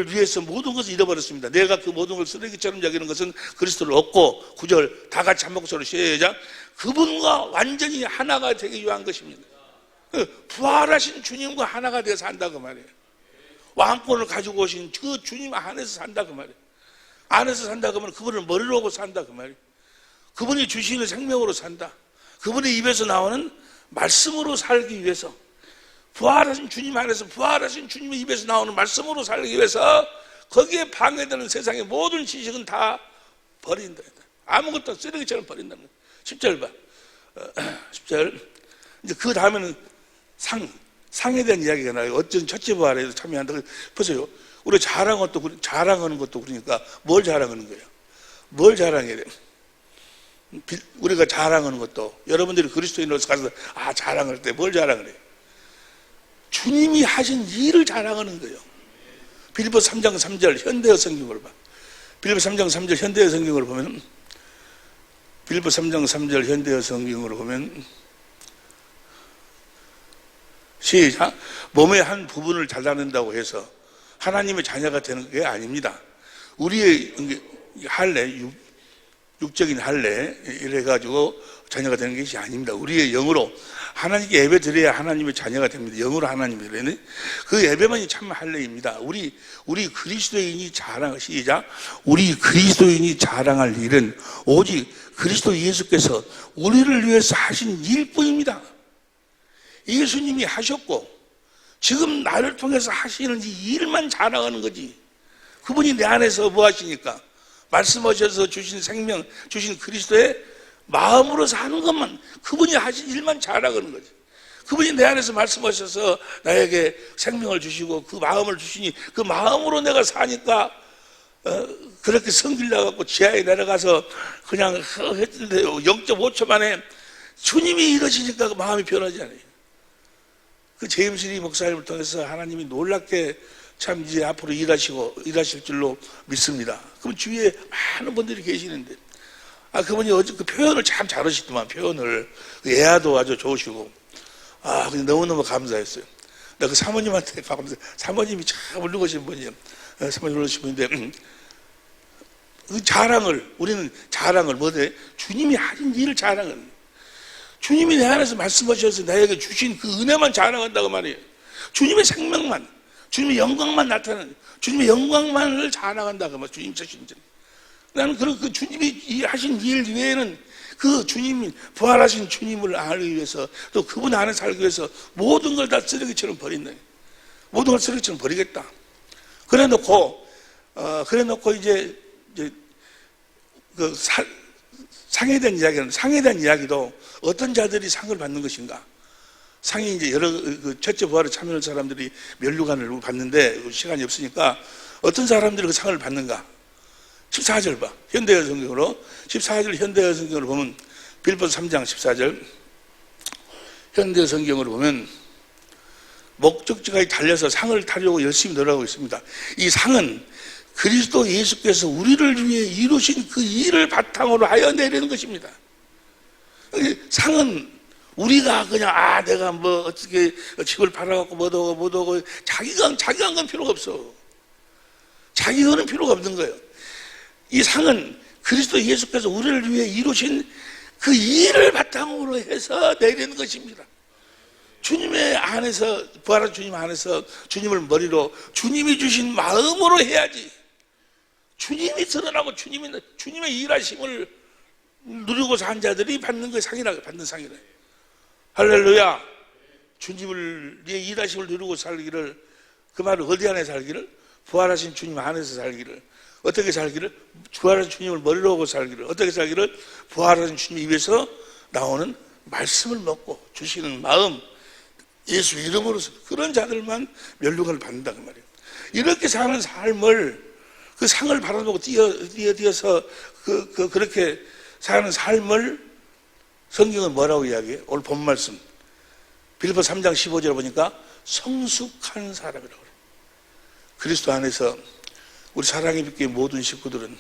위해서 모든 것을 잃어버렸습니다. 내가 그 모든 걸 쓰레기처럼 여기는 것은 그리스도를 얻고 9절 다 같이 한 목소리로 시작. 그분과 완전히 하나가 되기 위한 것입니다. 부활하신 주님과 하나가 되어서 산다 그 말이에요. 왕권을 가지고 오신 그 주님 안에서 산다 그 말이에요. 안에서 산다 그러면 그분을 머리로 하고 산다 그 말이에요. 그분이 주시는 생명으로 산다. 그분의 입에서 나오는 말씀으로 살기 위해서 부활하신 주님 안에서 부활하신 주님의 입에서 나오는 말씀으로 살기 위해서 거기에 방해되는 세상의 모든 지식은 다 버린다. 아무것도 쓰레기처럼 버린다는 거예요. 10절 봐. 10절. 이제 그 다음에는 상에 대한 이야기가 나요. 어쩐 첫째 부활에도 참여한다. 보세요. 우리 자랑하는 것도 그러니까 뭘 자랑하는 거예요? 뭘 자랑해야 돼요? 우리가 자랑하는 것도 여러분들이 그리스도인으로서 가서 자랑할 때 뭘 자랑을 해요? 주님이 하신 일을 자랑하는 거예요. 빌립보 3장 3절 현대어 성경을 봐. 빌립보 3장 3절 현대어 성경을 보면 빌립보 3장 3절 현대어 성경으로 보면 시작. 몸의 한 부분을 잘라낸다고 해서 하나님의 자녀가 되는 게 아닙니다. 우리의 할례 육적인 할례 이래가지고 자녀가 되는 것이 아닙니다. 우리의 영으로 하나님께 예배 드려야 하나님의 자녀가 됩니다. 영으로 하나님이 드려야 그 예배만이 참 할례입니다. 우리 그리스도인이 시작. 우리 그리스도인이 자랑할 일은 오직 그리스도 예수께서 우리를 위해서 하신 일뿐입니다. 예수님이 하셨고 지금 나를 통해서 하시는 이 일만 자랑하는 거지. 그분이 내 안에서 뭐 하시니까 말씀하셔서 주신 생명, 주신 그리스도의 마음으로 사는 것만, 그분이 하신 일만 자랑하는 거지. 그분이 내 안에서 말씀하셔서 나에게 생명을 주시고 그 마음을 주시니 그 마음으로 내가 사니까 그렇게 성길 나가고 지하에 내려가서 그냥 했는데 0.5초 만에 주님이 이러시니까 그 마음이 변하지 않아요. 그 제임스 리 목사님을 통해서 하나님이 놀랍게 참 이제 앞으로 일하실 줄로 믿습니다. 그럼 주위에 많은 분들이 계시는데, 그분이 어제 그 표현을 참 잘하시더만, 표현을. 예화도 아주 좋으시고, 그냥 너무너무 감사했어요. 내가 그 사모님한테 사모님이 참 훌륭하신 분이에요. 사모님 훌륭하신 분인데, 그 자랑을, 우리는 자랑을 뭐래? 주님이 하신 일을 자랑을. 주님이 내 안에서 말씀하셔서 나에게 주신 그 은혜만 자랑한다고 말이에요. 주님의 생명만, 주님의 영광만 나타나는, 주님의 영광만을 자랑한다고 말이에요. 주님 자신. 나는 그런 그 주님이 하신 일 외에는 그 주님, 부활하신 주님을 알기 위해서 또 그분 안에 살기 위해서 모든 걸 다 쓰레기처럼 버린다. 모든 걸 쓰레기처럼 버리겠다. 그래 놓고 이제 그 상에 대한 이야기도 어떤 자들이 상을 받는 것인가. 상이 이제 여러 그 첫째 부활에 참여하는 사람들이 면류관을 받는데 시간이 없으니까 어떤 사람들이 그 상을 받는가. 14절 봐. 현대어 성경으로 14절 현대어 성경으로 보면 빌보서 3장 14절 현대어 성경으로 보면 목적지까지 달려서 상을 타려고 열심히 노력하고 있습니다. 이 상은 그리스도 예수께서 우리를 위해 이루신 그 일을 바탕으로 하여 내리는 것입니다. 상은 우리가 그냥 내가 뭐 어떻게 집을 팔아갖고 못 오고 자기가 한 건 필요가 없어. 자기 거는 필요가 없는 거예요. 이 상은 그리스도 예수께서 우리를 위해 이루신 그 일을 바탕으로 해서 내리는 것입니다. 주님의 안에서, 부활한 주님 안에서 주님을 머리로 주님이 주신 마음으로 해야지. 주님이 드러나고 주님의 일하심을 누리고 산 자들이 받는 받는 상이라. 할렐루야. 주님을 위해 일하심을 누리고 살기를, 그 말은 어디 안에 살기를? 부활하신 주님 안에서 살기를. 어떻게 살기를? 부활하신 주님을 머리로 하고 살기를. 어떻게 살기를? 부활하신 주님 입에서 나오는 말씀을 먹고 주시는 마음, 예수 이름으로서 그런 자들만 면류관을 받는다 그 말이에요. 이렇게 사는 삶을, 그 상을 바라보고 뛰어서 그렇게 사는 삶을 성경은 뭐라고 이야기해요? 오늘 본 말씀 빌립보서 3장 15절에 보니까 성숙한 사람이라고 그래요. 그리스도 안에서 우리 사랑의 빛교회 모든 식구들은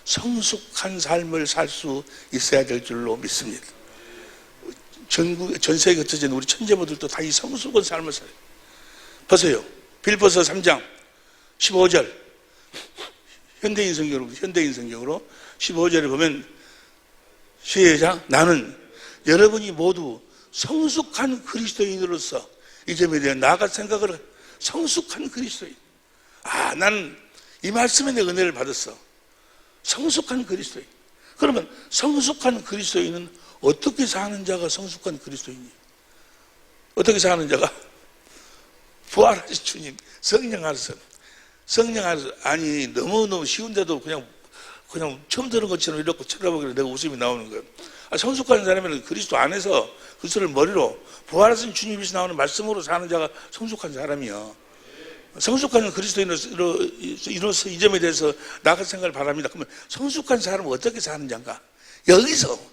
성숙한 삶을 살 수 있어야 될 줄로 믿습니다. 전 세계에 흩어진 우리 천재모들도 다 이 성숙한 삶을 살아요. 보세요. 빌립보서 3장 15절 현대인 성경으로 15절에 보면 시작. 나는 여러분이 모두 성숙한 그리스도인으로서 이 점에 대해 나아갈 생각을 성숙한 그리스도인. 나는 이 말씀에 내 은혜를 받았어. 성숙한 그리스도인. 그러면 성숙한 그리스도인은 어떻게 사는 자가 성숙한 그리스도인이에요? 어떻게 사는 자가? 부활하신 주님, 성령 안에서. 아니 너무너무 쉬운데도 그냥 처음 들은 것처럼 이렇게 쳐다보기로 내가 웃음이 나오는 거예요. 성숙한 사람은 그리스도 안에서 그리스도를 머리로 부활하신 주님에서 나오는 말씀으로 사는 자가 성숙한 사람이요. 성숙한 그리스도인으로서 이 점에 대해서 나아갈 생각을 바랍니다. 그러면 성숙한 사람은 어떻게 사는 자인가? 여기서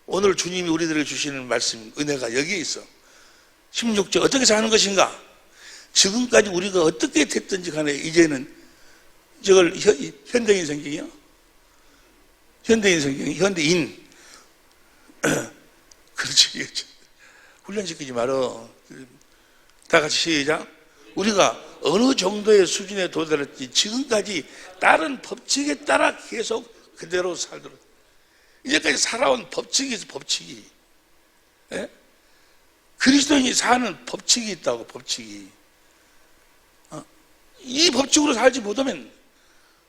오늘 주님이 우리들에게 주시는 말씀, 은혜가 여기에 있어. 16절 어떻게 사는 것인가? 지금까지 우리가 어떻게 됐든지 간에 이제는 저걸 현대인 성경이요? 현대인 그렇지. 훈련시키지 말어. 다 같이 시작. 우리가 어느 정도의 수준에 도달했지 지금까지 다른 법칙에 따라 계속 그대로 살도록. 이제까지 살아온 법칙이 있어, 법칙이. 예? 그리스도인이 사는 법칙이 있다고, 법칙이. 이 법칙으로 살지 못하면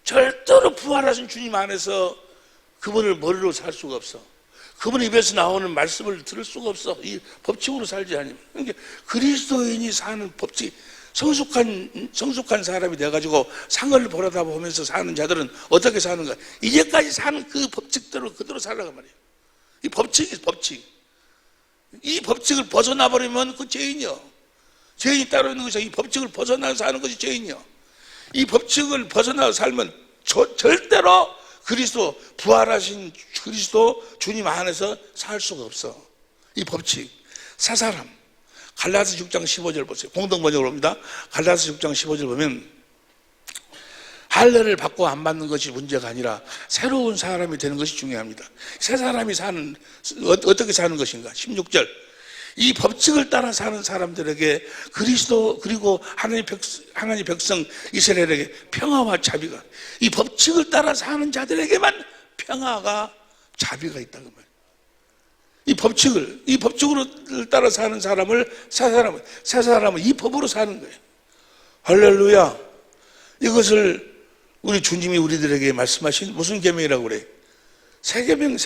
절대로 부활하신 주님 안에서 그분을 머리로 살 수가 없어. 그분의 입에서 나오는 말씀을 들을 수가 없어. 이 법칙으로 살지 않으면. 그러니까 그리스도인이 사는 법칙, 성숙한 사람이 돼가지고 상을 보려다 보면서 사는 자들은 어떻게 사는가? 이제까지 사는 그 법칙대로 그대로 살아가 말이에요. 이 법칙이 법칙. 이 법칙을 벗어나버리면 그 죄인이요. 죄인이 따로 있는 것이 이 법칙을 벗어나서 사는 것이 죄인이요. 이 법칙을 벗어나서 살면 절대로 그리스도, 부활하신 그리스도 주님 안에서 살 수가 없어. 이 법칙. 사사람. 갈라디아서 6장 15절 보세요. 공동번역으로 봅니다. 갈라디아서 6장 15절 보면 할례를 받고 안 받는 것이 문제가 아니라 새로운 사람이 되는 것이 중요합니다. 새 사람이 어떻게 사는 것인가? 16절. 이 법칙을 따라 사는 사람들에게 그리스도 그리고 하나님 백성 이스라엘에게 평화와 자비가, 이 법칙을 따라 사는 자들에게만 평화가 자비가 있다고 말이에요. 이 법칙으로 따라 사는 새 사람은 이 법으로 사는 거예요. 할렐루야. 이것을 우리 주님이 우리들에게 말씀하신 무슨 계명이라고 그래? 새 계명이요.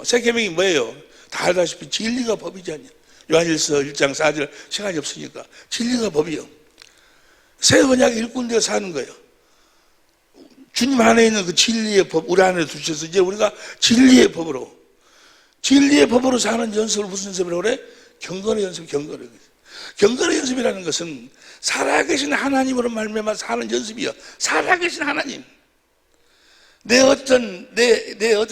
새 계명이 뭐예요? 다 알다시피 진리가 법이지 않냐. 요한일서 1장 4절, 시간이 없으니까 진리가 법이요. 새 언약 일꾼되어 사는 거예요. 주님 안에 있는 그 진리의 법 우리 안에 두셔서 이제 우리가 진리의 법으로 사는 연습을 무슨 연습이라고 그래? 경건의 연습. 경건의 연습이라는 것은 살아계신 하나님으로 말미암아 사는 연습이요. 살아계신 하나님. 내 어떤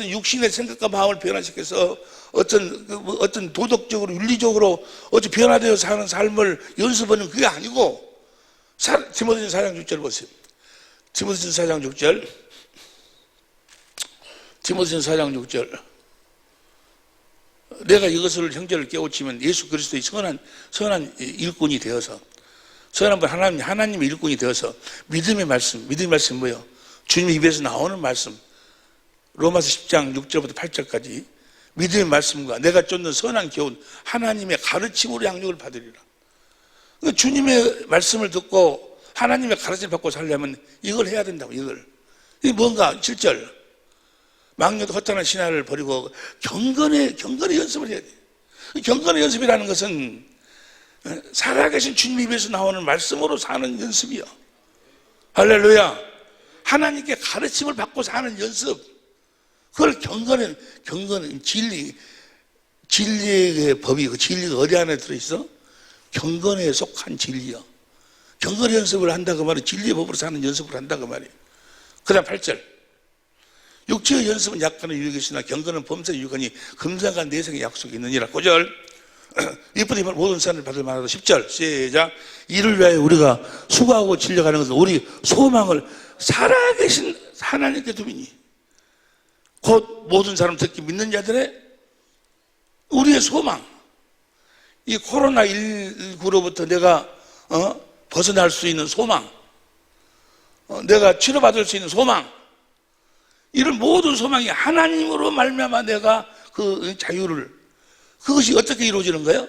육신의 생각과 마음을 변화시켜서 어떤 도덕적으로 윤리적으로 변화되어 사는 삶을 연습하는 그게 아니고, 디모데전서 4장 6절 보세요. 디모데전서 4장 6절. 내가 이것을 형제를 깨우치면 예수 그리스도의 선한 일꾼이 되어서, 선한 분 하나님의 일꾼이 되어서 믿음의 말씀이 뭐예요? 주님의 입에서 나오는 말씀, 로마서 10장 6절부터 8절까지 믿음의 말씀과 내가 쫓는 선한 교훈, 하나님의 가르침으로 양육을 받으리라. 그러니까 주님의 말씀을 듣고 하나님의 가르침을 받고 살려면 이걸 해야 된다고. 이게 뭔가 7절, 망령도 허탄한 신화를 버리고 경건의 연습을 해야 돼. 경건의 연습이라는 것은 살아계신 주님 입에서 나오는 말씀으로 사는 연습이요. 할렐루야. 하나님께 가르침을 받고 사는 연습. 그걸 경건은 진리의 법이, 그 진리가 어디 안에 들어있어? 경건에 속한 진리요. 경건의 연습을 한다고 말이에요. 진리의 법으로 사는 연습을 한다고 말이에요. 그 다음 8절. 육체의 연습은 약간의 유익이 있으나 경건은 범사의 유익하니 금상과 내생의 약속이 있느니라. 9절. 이쁘게 모든 산을 받을 만하다. 10절. 시작. 이를 위하여 우리가 수고하고 진려가는 것은 우리 소망을 살아계신 하나님께 두미니, 곧 모든 사람 특히 믿는 자들의 우리의 소망. 이 코로나19로부터 내가 벗어날 수 있는 소망, 내가 치료받을 수 있는 소망, 이런 모든 소망이 하나님으로 말미암아 내가 그 자유를, 그것이 어떻게 이루어지는 거예요?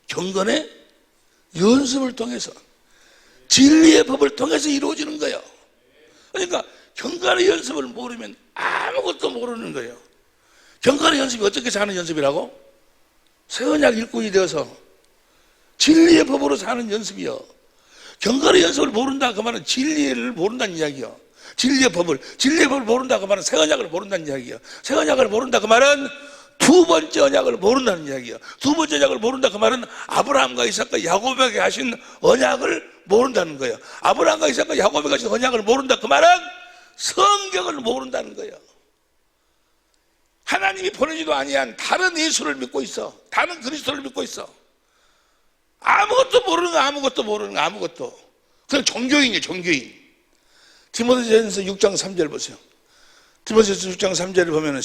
경건의 연습을 통해서, 진리의 법을 통해서 이루어지는 거예요. 그러니까 경건의 연습을 모르면 아무것도 모르는 거예요. 경건의 연습이 어떻게 사는 연습이라고? 새 언약 일꾼이 되어서 진리의 법으로 사는 연습이요. 경건의 연습을 모른다 그 말은 진리를 모른다는 이야기요. 진리의 법을 모른다 그 말은 새 언약을 모른다는 이야기요. 새 언약을 모른다 그 말은 두 번째 언약을 모른다는 이야기예요. 두 번째 언약을 모른다 그 말은 아브라함과 이삭과 야곱에게 하신 언약을 모른다는 거예요. 아브라함과 이삭과 야곱에게 하신 언약을 모른다 그 말은 성경을 모른다는 거예요. 하나님이 보내지도 아니한 다른 예수를 믿고 있어. 다른 그리스도를 믿고 있어. 아무것도 모르는 거 아무것도. 그냥 종교인이에요. 종교인. 디모데전서 6장 3절 보세요. 디모데전서 6장 3절을 보면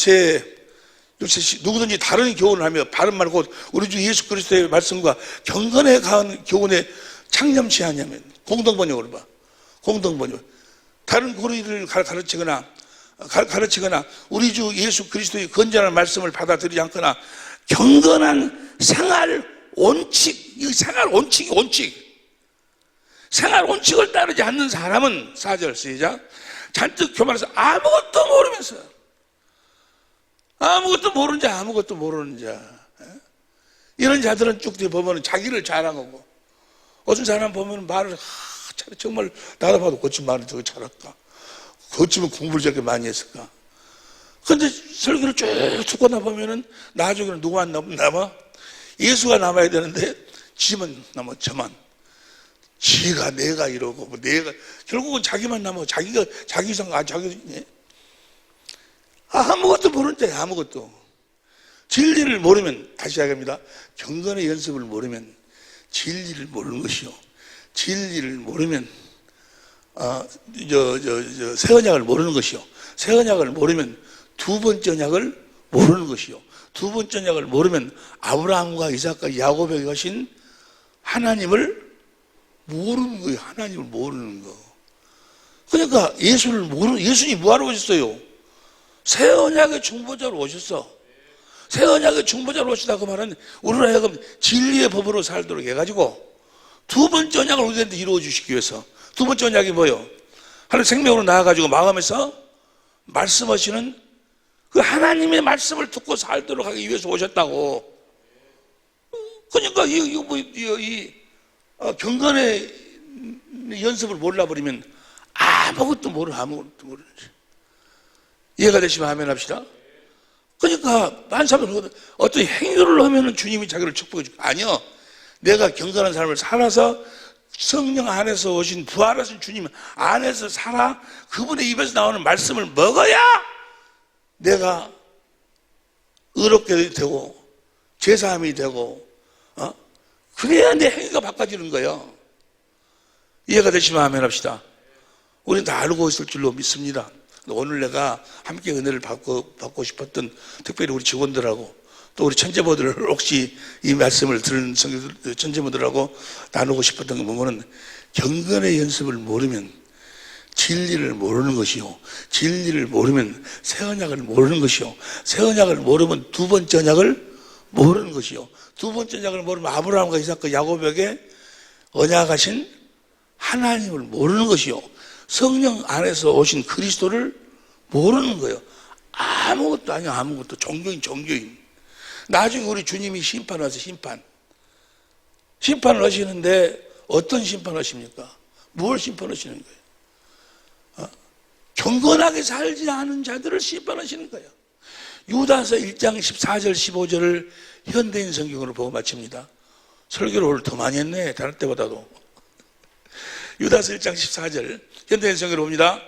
누구든지 다른 교훈을 하며 바른 말 곧 우리 주 예수 그리스도의 말씀과 경건에 가한 교훈에 창념치 않냐면, 공동번역으로 봐. 공동번역. 다른 고리를 가르치거나 가르치거나 우리 주 예수 그리스도의 건전한 말씀을 받아들이지 않거나 경건한 생활 원칙, 이 생활 원칙을 따르지 않는 사람은 4절 시작. 잔뜩 교만해서 아무것도 모르는 자. 이런 자들은 쭉 보면 자기를 자랑하고, 어떤 사람 보면 말을 정말 나도 봐도 거친 말을 저거 잘할까, 거치면 공부를 저렇게 많이 했을까. 근데 설교를 쭉 듣고 나보면은 나중에는 누구만 남아? 예수가 남아야 되는데 지만 남아. 저만 지가 내가 이러고 뭐 내가 결국은 자기만 남아. 자기가 자기 상 아무것도 모르는 자야. 아무것도. 진리를 모르면, 다시 이야기합니다, 경건의 연습을 모르면 진리를 모르는 것이요, 진리를 모르면 새 언약을 모르는 것이요, 새 언약을 모르면 두 번째 언약을 모르는 것이요, 두 번째 언약을 모르면 아브라함과 이삭과 야곱에게 하신 하나님을 모르는 거예요. 하나님을 모르는 거. 그러니까 예수님이 뭐하러 오셨어요? 새 언약의 중보자로 오셨어. 새 언약의 중보자로 오시다고 말은 우리로 하여금 진리의 법으로 살도록 해가지고 두 번째 언약을 우리한테 이루어 주시기 위해서. 두 번째 언약이 뭐예요? 하나님 생명으로 나와가지고 마음에서 말씀하시는 그 하나님의 말씀을 듣고 살도록 하기 위해서 오셨다고. 그러니까 경건의 연습을 몰라버리면 아무것도 모르는 지 이해가 되시면 아멘 합시다. 그러니까 많은 사람들은 어떤 행위를 하면 주님이 자기를 축복해 줄까? 아니요. 내가 경건한 삶을 살아서 성령 안에서 오신 부활하신 주님 안에서 살아 그분의 입에서 나오는 말씀을 먹어야 내가 의롭게 되고 제사함이 되고 그래야 내 행위가 바꿔지는 거예요. 이해가 되시면 아멘 합시다. 우리는 다 알고 있을 줄로 믿습니다. 오늘 내가 함께 은혜를 받고 싶었던, 특별히 우리 직원들하고 또 우리 천재모들, 혹시 이 말씀을 들은 천재모들하고 나누고 싶었던 게 뭐냐면, 경건의 연습을 모르면 진리를 모르는 것이요, 진리를 모르면 새 언약을 모르는 것이요, 새 언약을 모르면 두 번째 언약을 모르는 것이요, 두 번째 언약을 모르면 아브라함과 이삭과 야곱에게 언약하신 하나님을 모르는 것이요, 성령 안에서 오신 그리스도를 모르는 거예요. 아무것도 아니야. 아무것도. 종교인. 나중에 우리 주님이 심판하세요. 심판을 하시는데 어떤 심판을 하십니까? 뭘 심판하시는 거예요? 경건하게 살지 않은 자들을 심판하시는 거예요. 유다서 1장 14절 15절을 현대인 성경으로 보고 마칩니다. 설교를 오늘 더 많이 했네, 다른 때보다도. 유다서 1장 14절 현대인 성경으로 봅니다.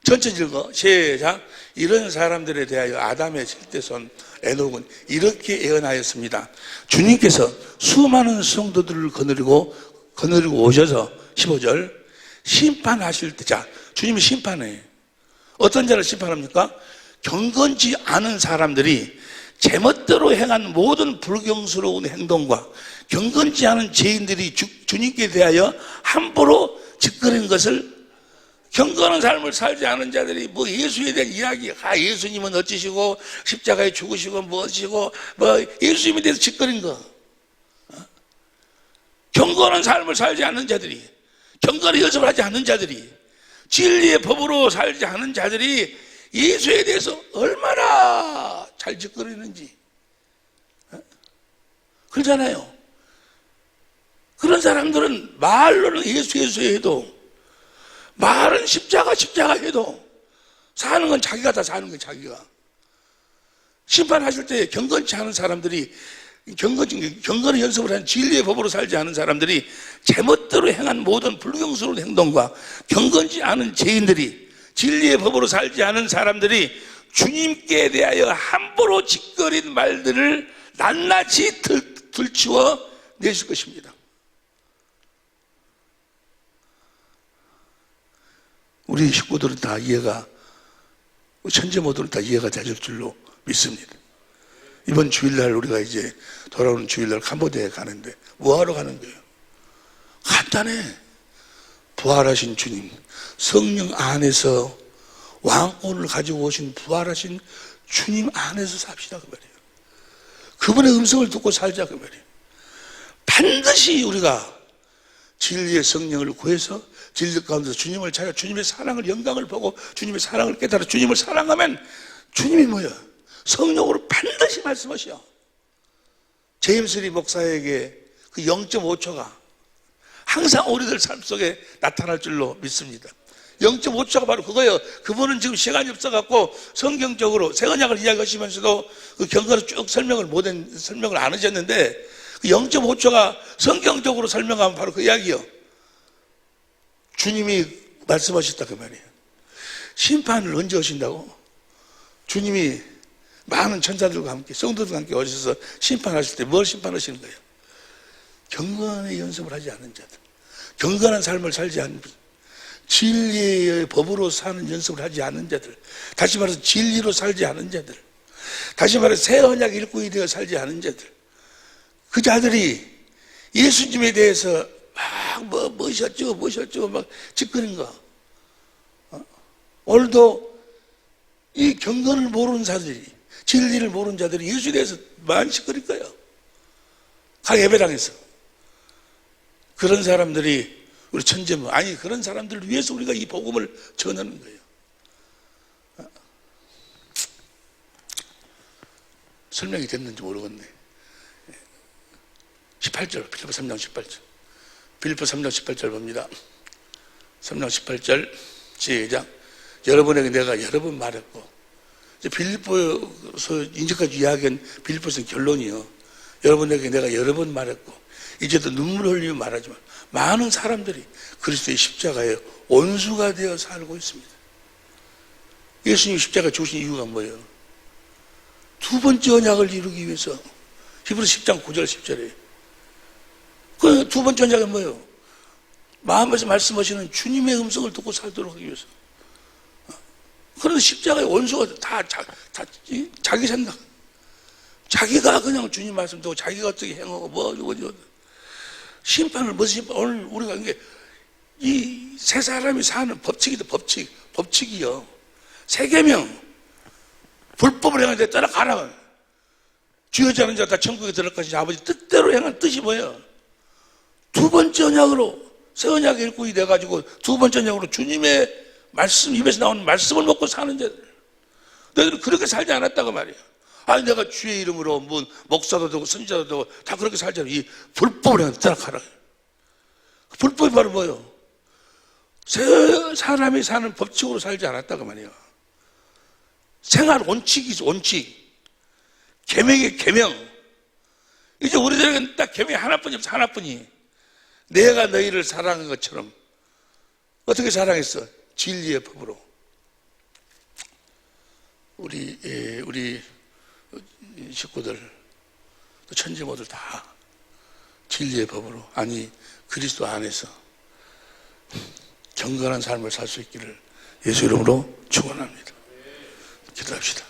전체 읽어. 시작. 이런 사람들에 대하여 아담의 실대손 에녹은 이렇게 예언하였습니다. 주님께서 수많은 성도들을 거느리고 오셔서 15절 심판하실 때, 자, 주님이 심판해. 어떤 자를 심판합니까? 경건치 않은 사람들이 제멋대로 행한 모든 불경스러운 행동과 경건치 않은 죄인들이 주님께 대하여 함부로 짓거리는 것을, 경건한 삶을 살지 않은 자들이 뭐 예수에 대한 이야기, 예수님은 어찌시고 십자가에 죽으시고 무엇이고 뭐 예수님에 대해서 짓거린 거. 경건한 삶을 살지 않는 자들이, 경건의 연습을 하지 않는 자들이, 진리의 법으로 살지 않은 자들이 예수에 대해서 얼마나 잘 짓거리는지. 그러잖아요. 그런 사람들은 말로는 예수 해도, 말은 십자가 해도 사는 건 자기가 다 사는 거예요. 자기가. 심판하실 때 경건치 않은 사람들이, 경건의 연습을 한 진리의 법으로 살지 않은 사람들이 제멋대로 행한 모든 불경스러운 행동과 경건치 않은 죄인들이, 진리의 법으로 살지 않은 사람들이 주님께 대하여 함부로 짓거린 말들을 낱낱이 들추어 내실 것입니다. 우리 식구들은 다 이해가, 천재모들은 다 이해가 되실 줄로 믿습니다. 이번 주일날 우리가 이제 돌아오는 주일날 캄보디아에 가는데 뭐하러 가는 거예요? 간단해. 부활하신 주님, 성령 안에서 왕권을 가지고 오신 부활하신 주님 안에서 삽시다 그 말이에요. 그분의 음성을 듣고 살자 그 말이에요. 반드시 우리가 진리의 성령을 구해서 진리 가운데서 주님을 찾아 주님의 사랑을 영광을 보고 주님의 사랑을 깨달아 주님을 사랑하면 주님이 뭐야? 성령으로 반드시 말씀하시오. 제임스 리 목사에게 그 0.5초가 항상 우리들 삶 속에 나타날 줄로 믿습니다. 0.5초가 바로 그거예요. 그분은 지금 시간이 없어갖고 성경적으로 새 언약을 이야기하시면서도 그 경건을 쭉 설명을 안 하셨는데 그 0.5초가 성경적으로 설명하면 바로 그 이야기요. 주님이 말씀하셨다 그 말이에요. 심판을 언제 하신다고? 주님이 많은 천사들과 함께 성도들과 함께 오셔서 심판하실 때 뭘 심판하시는 거예요? 경건의 연습을 하지 않는 자들, 경건한 삶을 살지 않는 자들, 진리의 법으로 사는 연습을 하지 않는 자들, 다시 말해서 진리로 살지 않은 자들, 다시 말해서 새 언약 일꾼이 되어 살지 않은 자들, 그 자들이 예수님에 대해서 막 뭐셨죠 막 짓거리는 거. 오늘도 이 경건을 모르는 자들이, 진리를 모르는 자들이 예수에 대해서 많이 짓거릴 거예요. 각 예배당에서. 그런 사람들이 우리 천재모, 아니 그런 사람들을 위해서 우리가 이 복음을 전하는 거예요. 설명이 됐는지 모르겠네. 18절, 빌립보 3장 18절. 빌립보 3장 18절 봅니다. 3장 18절 시작. 여러분에게 내가 여러 번 말했고, 빌립보에서 이제까지 이야기한 빌립보서 결론이요. 여러분에게 내가 여러 번 말했고, 이제도 눈물 흘리며 말하지만 많은 사람들이 그리스도의 십자가에 원수가 되어 살고 있습니다. 예수님이 십자가 주신 이유가 뭐예요? 두 번째 언약을 이루기 위해서. 히브리서 10장 9절 10절에 그 두 번째 언약은 뭐예요? 마음에서 말씀하시는 주님의 음성을 듣고 살도록 하기 위해서. 그런데 십자가의 원수가 다 자기 생각, 자기가 그냥 주님 말씀 듣고 자기가 어떻게 행하고 뭐죠. 심판을 무슨 심판? 오늘 우리가 이게 이 세 사람이 사는 법칙이다. 법칙이요. 세계명 불법을 행하는데 따라가라. 죄하지 않은 자 다 천국에 들어갈 것이지 아버지 뜻대로 행한 뜻이 뭐예요? 두 번째 언약으로 새 언약 일꾼이 돼가지고 두 번째 언약으로 주님의 말씀, 입에서 나오는 말씀을 먹고 사는 자들. 너희들은 그렇게 살지 않았다고 말이야. 아니 내가 주의 이름으로 뭐 목사도 되고 선지자도 되고 다 그렇게 살잖아. 이 불법을 해야 따라가라. 불법이 바로 뭐예요? 새 사람이 사는 법칙으로 살지 않았다고 말이야. 생활 원칙이죠. 원칙. 계명의 계명. 이제 우리들에게는 딱 계명이 하나뿐이 없어. 하나뿐이. 내가 너희를 사랑한 것처럼. 어떻게 사랑했어? 진리의 법으로. 우리 식구들, 또 천재모들 다 진리의 법으로, 아니 그리스도 안에서 경건한 삶을 살 수 있기를 예수 이름으로 축원합니다. 기도합시다.